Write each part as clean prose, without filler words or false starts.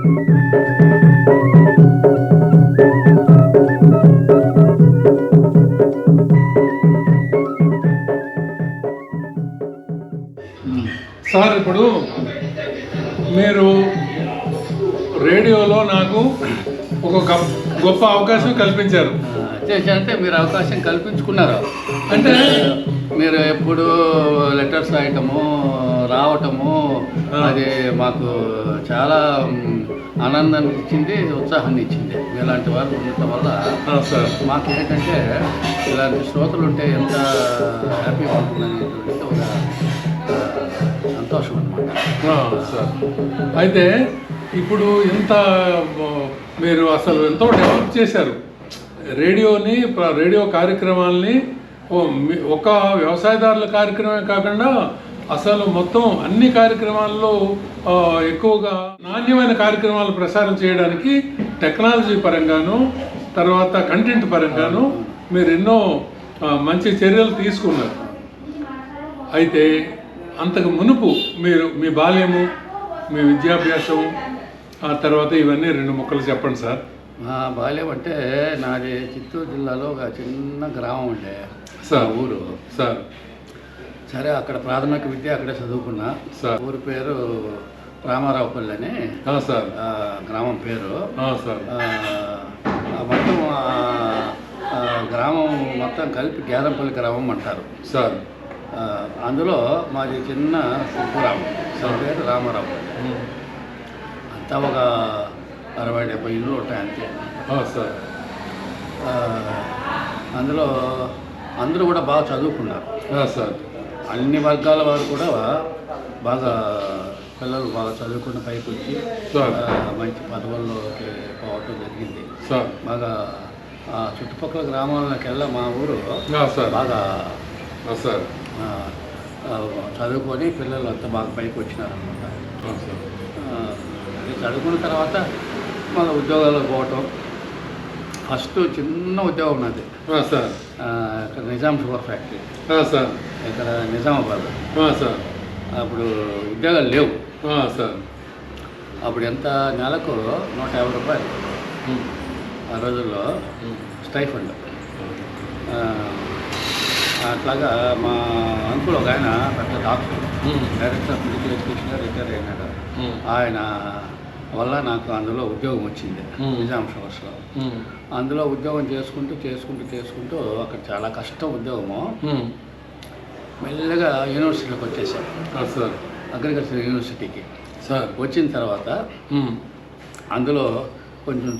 Sir, ఇప్పుడు మీరు రేడియోలో నాకు ఒక గొప్ప అవకాశం కల్పించారు. అంటే మీరు అవకాశం కల్పించుకున్నారు అంటే మీరు ఎప్పుడు లెటర్స్ రాయటము రావటము అది మాకు చాలా ఆనందాన్ని ఇచ్చింది, ఉత్సాహాన్ని ఇచ్చింది. ఇలాంటి వారు ఉండటం వల్ల సార్ మాకు ఏంటంటే ఇలాంటి శ్రోతలు ఉంటే ఎంత హ్యాపీగా ఉంటుందనేటువంటి ఒక సంతోషం అన్నమాట. సార్, అయితే ఇప్పుడు ఇంత మీరు అసలు ఎంతో డెవలప్ చేశారు రేడియోని, రేడియో కార్యక్రమాలని. ఒక వ్యవసాయదారుల కార్యక్రమమే కాకుండా అసలు మొత్తం అన్ని కార్యక్రమాల్లో ఎక్కువగా నాణ్యమైన కార్యక్రమాలు ప్రసారం చేయడానికి టెక్నాలజీ పరంగాను, తర్వాత కంటెంట్ పరంగాను మీరు ఎన్నో మంచి చర్యలు తీసుకున్నారు. అయితే అంతకు మునుపు మీరు మీ బాల్యము, మీ విద్యాభ్యాసం, ఆ తర్వాత ఇవన్నీ రెండు ముక్కలు చెప్పండి సార్. మా బాల్యం అంటే నాది చిత్తూరు జిల్లాలో ఒక చిన్న గ్రామం ఉండే సార్. ఊరు సార్. సరే, అక్కడ ప్రాథమిక విద్య అక్కడే చదువుకున్నా సార్. ఊరి పేరు రామారావుపల్లి అని సార్ గ్రామం పేరు. సార్. మొత్తం గ్రామం మొత్తం కలిపి గేదంపల్లి గ్రామం అంటారు సార్. అందులో మాది చిన్న కుగ్రామం, దాని పేరు రామారావు. అంతా ఒక 60-70 ఇళ్ళు ఉంటాయి అంతే. సార్. అందులో అందరూ కూడా బాగా చదువుకున్నారు. సార్. అన్ని వర్గాల వారు కూడా బాగా పిల్లలు బాగా చదువుకున్న పైకి వచ్చి మంచి పదవుల్లోకి పోవటం జరిగింది. బాగా చుట్టుపక్కల గ్రామాలకెల్లా మా ఊరు బాగా సార్ చదువుకొని పిల్లలు అంతా బాగా పైకి వచ్చినారనమాట. చదువుకున్న తర్వాత మన ఉద్యోగాలకు పోవటం. ఫస్ట్ చిన్న ఉద్యోగం ఉన్నది సార్, ఇక్కడ నిజాం షుగర్ ఫ్యాక్టరీ సార్, ఇక్కడ నిజామాబాద్. సార్. అప్పుడు ఉద్యోగాలు లేవు సార్. అప్పుడు ఎంత నెలకు 150 రూపాయలు ఆ రోజుల్లో స్టైఫండ్. అట్లాగా మా అంకుల్ ఒక ఆయన పెద్ద doctor, director of medical education retire అయినాడు. ఆయన వల్ల నాకు అందులో ఉద్యోగం వచ్చింది నిజాం షుగర్స్లో. అందులో ఉద్యోగం చేసుకుంటూ అక్కడ చాలా కష్టం ఉద్యోగము. మెల్లగా యూనివర్సిటీలోకి వచ్చేసాను, అగ్రికల్చర్ యూనివర్సిటీకి. వచ్చిన తర్వాత అందులో కొంచెం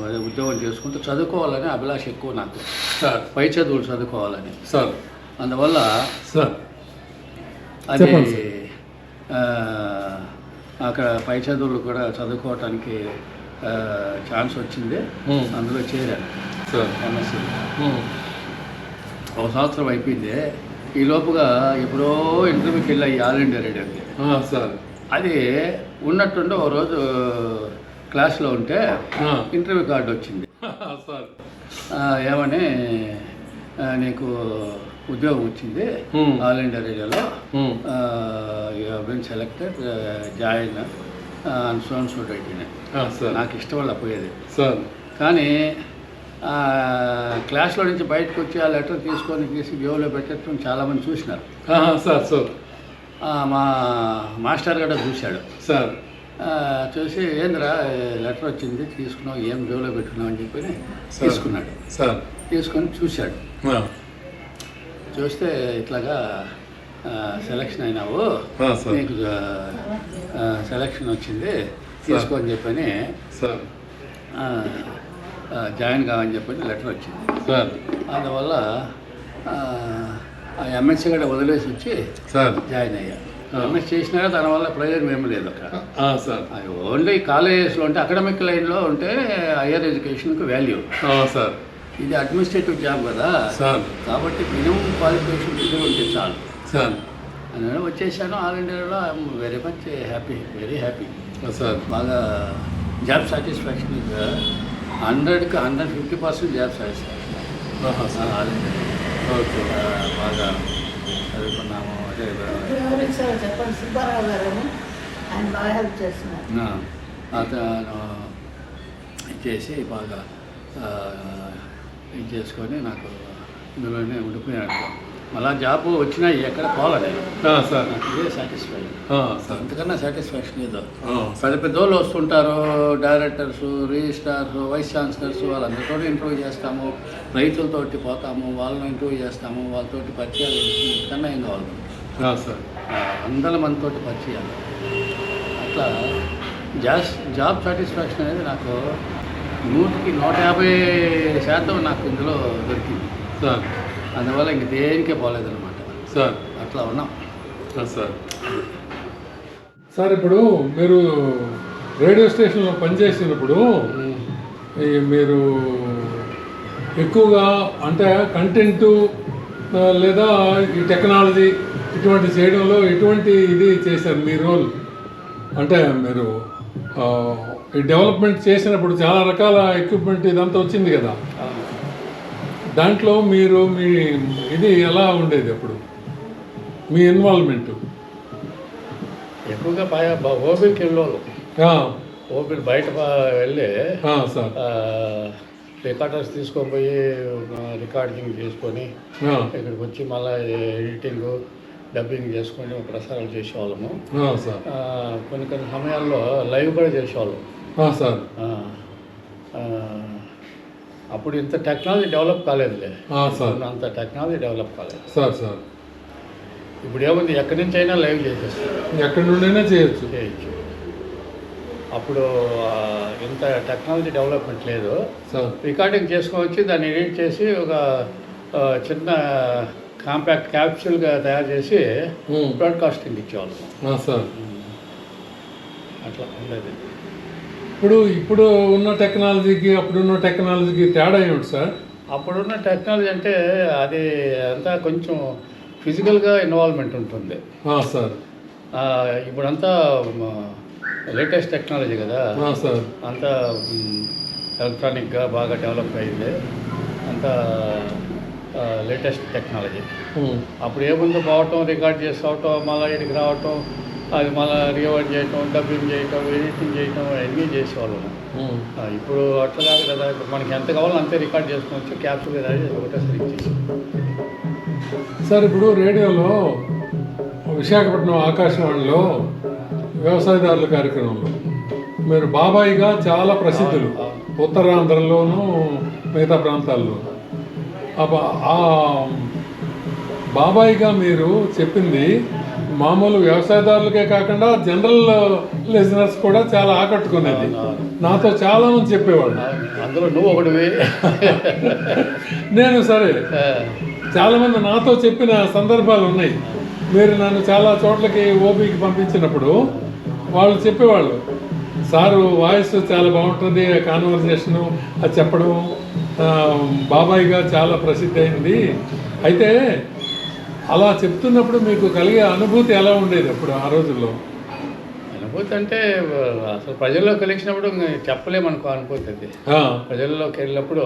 అదే ఉద్యోగం చేసుకుంటూ చదువుకోవాలని అభిలాష ఎక్కువ నాకు, పై చదువులు చదువుకోవాలని. అందువల్ల అది అక్కడ పై చదువులు కూడా చదువుకోవటానికి ఛాన్స్ వచ్చింది. అందులో చేరాను ఎంఎస్సీ. 1 సంవత్సరం అయిపోయింది. ఈ లోపుగా ఎప్పుడో ఇంటర్వ్యూకి వెళ్ళాయి ఆల్ ఇండియా రేడియోకి. అది ఉన్నట్టుండి ఒక రోజు క్లాస్లో ఉంటే ఇంటర్వ్యూ కార్డు వచ్చింది. ఏమని, నీకు ఉద్యోగం వచ్చింది ఆల్ ఇండియా రేడియోలో, you have been selected, join and so and so date. నాకు ఇష్టం వల్ల పోయేది. కానీ క్లాస్లో నుంచి బయటకు వచ్చి ఆ లెటర్ తీసి జోబులో పెట్టడం చాలామంది చూసినారు. మా మాస్టర్ కూడా చూశాడు. చూసి, ఏంద్రా లెటర్ వచ్చింది తీసుకున్నావు, ఏం జోబులో పెట్టుకున్నావు అని చెప్పి తీసుకున్నాడు. తీసుకొని చూశాడు. చూస్తే ఇట్లాగా సెలక్షన్ అయినావు, నీకు సెలక్షన్ వచ్చింది, తీసుకొని చెప్పని జాయిన్ కావని చెప్పని లెటర్ వచ్చింది. అందువల్ల ఎంఎస్సీ కూడా వదిలేసి వచ్చి జాయిన్ అయ్యా. ఎంఎస్ చేసినా దానివల్ల ప్రయోజనం ఏమి లేదు అక్కడ. అది ఓన్లీ కాలేజెస్లో ఉంటే, అకాడమిక్ లైన్లో ఉంటే హయ్యర్ ఎడ్యుకేషన్కి వాల్యూ. ఇది అడ్మినిస్ట్రేటివ్ జాబ్ కదా, కాబట్టి మినిమం క్వాలిఫికేషన్ ఇది ఉంటే చాలు. నేను వచ్చేసాను ఆల్ ఇండియాలో. I'm very much happy, very happy. బాగా జాబ్ సాటిస్ఫాక్షన్ 100కి 150% జాబ్ సాటిస్ఫాక్షన్ ఆల్ ఇండియా. బాగా చదువుకున్నాము. అదే చెప్పండి, సుబ్బారావు గారు ఆయన బాగా హెల్ప్ చేస్తున్నారు. అతను ఇచ్చేసి బాగా ఇది చేసుకొని నాకు ఇందులోనే ఉండిపోయాడు. మళ్ళా జాబ్ వచ్చినా ఎక్కడ పోవాలి సార్. నాకు ఇదే సాటిస్ఫైడ్. సార్ అంతకన్నా సాటిస్ఫాక్షన్ లేదు. పెద్ద పెద్ద వాళ్ళు వస్తుంటారు, డైరెక్టర్స్, రిజిస్ట్రార్స్, వైస్ ఛాన్సలర్స్, వాళ్ళందరితో ఇంటర్వ్యూ చేస్తాము, రైతులతోటి పోతాము, వాళ్ళని ఇంటర్వ్యూ చేస్తాము, వాళ్ళతోటి పరిచయాలు కన్నా ఏం కావాలి సార్. వందల మందితోటి పరిచయాలు. అట్లా జాబ్ సాటిస్ఫాక్షన్ అనేది నాకు 100% నాకు ఇందులో దొరికింది సార్. అందువల్ల ఇంక దేనికే పోలేదన్నమాట సార్. అట్లా ఉన్నాం సార్. సార్ ఇప్పుడు మీరు రేడియో స్టేషన్లో పనిచేసినప్పుడు మీరు ఎక్కువగా అంటే కంటెంటు లేదా ఈ టెక్నాలజీ ఇటువంటి చేయడంలో ఎటువంటి ఇది చేశారు మీ రోల్? అంటే మీరు ఈ డెవలప్మెంట్ చేసినప్పుడు చాలా రకాల ఎక్విప్మెంట్ ఇదంతా వచ్చింది కదా, దాంట్లో మీరు మీ ఇది ఎలా ఉండేది అప్పుడు, మీ ఇన్వాల్వ్మెంట్? ఎక్కువగా ఓపెన్కి వెళ్ళేవాళ్ళు. ఓపెన్ బయట వెళ్ళి సార్ రికార్డర్స్ తీసుకొని పోయి రికార్డింగ్ చేసుకొని ఇక్కడికి వచ్చి మళ్ళీ ఎడిటింగ్, డబ్బింగ్ చేసుకొని ప్రసారం చేసేవాళ్ళము. సార్. కొన్ని సమయాల్లో లైవ్ కూడా చేసేవాళ్ళం సార్. అప్పుడు ఇంత టెక్నాలజీ డెవలప్ కాలేదులే సార్. అంత టెక్నాలజీ డెవలప్ కాలేదు సార్. ఇప్పుడు ఏముంది, ఎక్కడి నుంచి అయినా లైవ్ చేసేస్తారు, ఎక్కడి నుండైనా చేయొచ్చు. అప్పుడు ఇంత టెక్నాలజీ డెవలప్మెంట్ లేదు. సార్. రికార్డింగ్ చేసుకొని దాన్ని ఎడిట్ చేసి ఒక చిన్న కాంపాక్ట్ క్యాప్సూల్గా తయారు చేసి బ్రాడ్కాస్టింగ్ ఇచ్చేవాళ్ళం. సార్. అట్లా ఉండేది. ఇప్పుడు ఉన్న టెక్నాలజీకి అప్పుడున్న టెక్నాలజీకి తేడా ఏమిటి సార్? అప్పుడున్న టెక్నాలజీ అంటే అది అంతా కొంచెం ఫిజికల్గా ఇన్వాల్వ్మెంట్ ఉంటుంది సార్. ఇప్పుడంతా లేటెస్ట్ టెక్నాలజీ కదా సార్. అంతా ఎలక్ట్రానిక్గా బాగా డెవలప్ అయింది, అంతా లేటెస్ట్ టెక్నాలజీ. అప్పుడు ఏముందో పోవటం, రికార్డ్ చేసుకోవటం, మళ్ళీ ఇక్కడికి రావటం, అది మళ్ళీ రివర్డ్ చేయటం, డబ్బింగ్ చేయటం, ఎడిటింగ్ చేయటం, అన్నీ చేసేవాళ్ళము. ఇప్పుడు అట్లా కాదు కదా, ఇప్పుడు మనకి ఎంత కావాలో అంతే రికార్డ్ చేసుకోవచ్చు, క్యాప్సూల్ ఒకటేసారి ఇచ్చేసి. సార్ ఇప్పుడు రేడియోలో విశాఖపట్నం ఆకాశవాణిలో వ్యవసాయదారుల కార్యక్రమంలో మీరు బాబాయిగా చాలా ప్రసిద్ధులు, ఉత్తరాంధ్రలోనూ మిగతా ప్రాంతాల్లో. బాబాయిగా మీరు చెప్పింది మామూలు వ్యవసాయదారులకే కాకుండా జనరల్ లిజనర్స్ కూడా చాలా ఆకట్టుకునేది. నాతో చాలా మంది చెప్పేవాళ్ళు, అందులో నువ్వు ఒకటివి. నేను సరే చాలామంది నాతో చెప్పిన సందర్భాలు ఉన్నాయి. మీరు నన్ను చాలా చోట్లకి ఓపీకి పంపించినప్పుడు వాళ్ళు చెప్పేవాళ్ళు, సారు వాయిస్ చాలా బాగుంటుంది, కాన్వర్జేషను అది చెప్పడం బాబాయిగా చాలా ప్రసిద్ధి అయింది. అయితే అలా చెప్తున్నప్పుడు మీకు కలిగే అనుభూతి ఎలా ఉండేది అప్పుడు ఆ రోజుల్లో? అనుభూతి అంటే అసలు ప్రజల్లోకి కలిసినప్పుడు చెప్పలేమనుకో అనుభూతి. అది ప్రజల్లోకి వెళ్ళినప్పుడు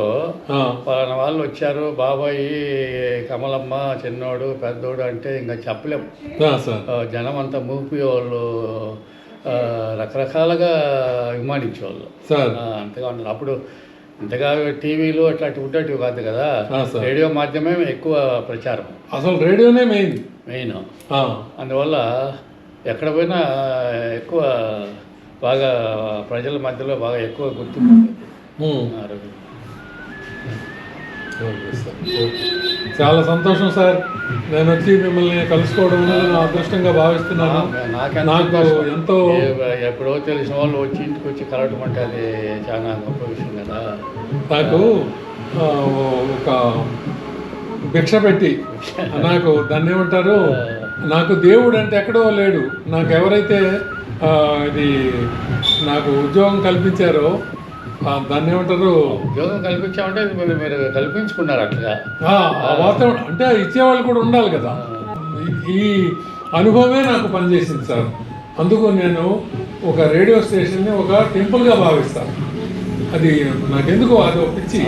పలానా వాళ్ళు వచ్చారు, బాబాయి, కమలమ్మ, చిన్నోడు, పెద్దోడు అంటే ఇంకా చెప్పలేము. జనం అంతా మూపి వాళ్ళు రకరకాలుగా అభిమానించేవాళ్ళు. అంతగా ఉండదు అప్పుడు. ఇంతగా టీవీలు అట్లాంటివి ఉండేటివి కాదు కదా, రేడియో మాధ్యమే ఎక్కువ ప్రచారం. అసలు రేడియోనే మెయిన్. అందువల్ల ఎక్కడ పోయినా ఎక్కువ బాగా ప్రజల మధ్యలో బాగా ఎక్కువ గుర్తింపు. చాలా సంతోషం సార్, నేను వచ్చి మిమ్మల్ని కలుసుకోవడం నా అదృష్టంగా భావిస్తున్నాను. నాకు ఎంతో ఎప్పుడో తెలిసిన వాళ్ళు వచ్చి ఇంటికి వచ్చి కలవడం అంటే అది చాలా గొప్ప విషయం కదా. నాకు ఒక భిక్ష పెట్టి నాకు దాన్ని ఏమంటారు, నాకు దేవుడు అంటే ఎక్కడో లేడు, నాకు ఎవరైతే ఇది నాకు ఉద్యోగం కల్పించారో దాన్ని ఏమంటారు, ఉద్యోగం కల్పించామంటే మీరు కల్పించుకున్నారు అట్లా. వాతావరణం అంటే ఇచ్చేవాళ్ళు కూడా ఉండాలి కదా. ఈ అనుభవమే నాకు పనిచేసింది సార్. అందుకు నేను ఒక రేడియో స్టేషన్ని ఒక టెంపుల్గా భావిస్తాను. అది నాకెందుకో అది ఒక పిచ్చి.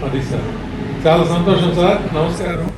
అది సార్, చాలా సంతోషం సార్, నమస్కారం.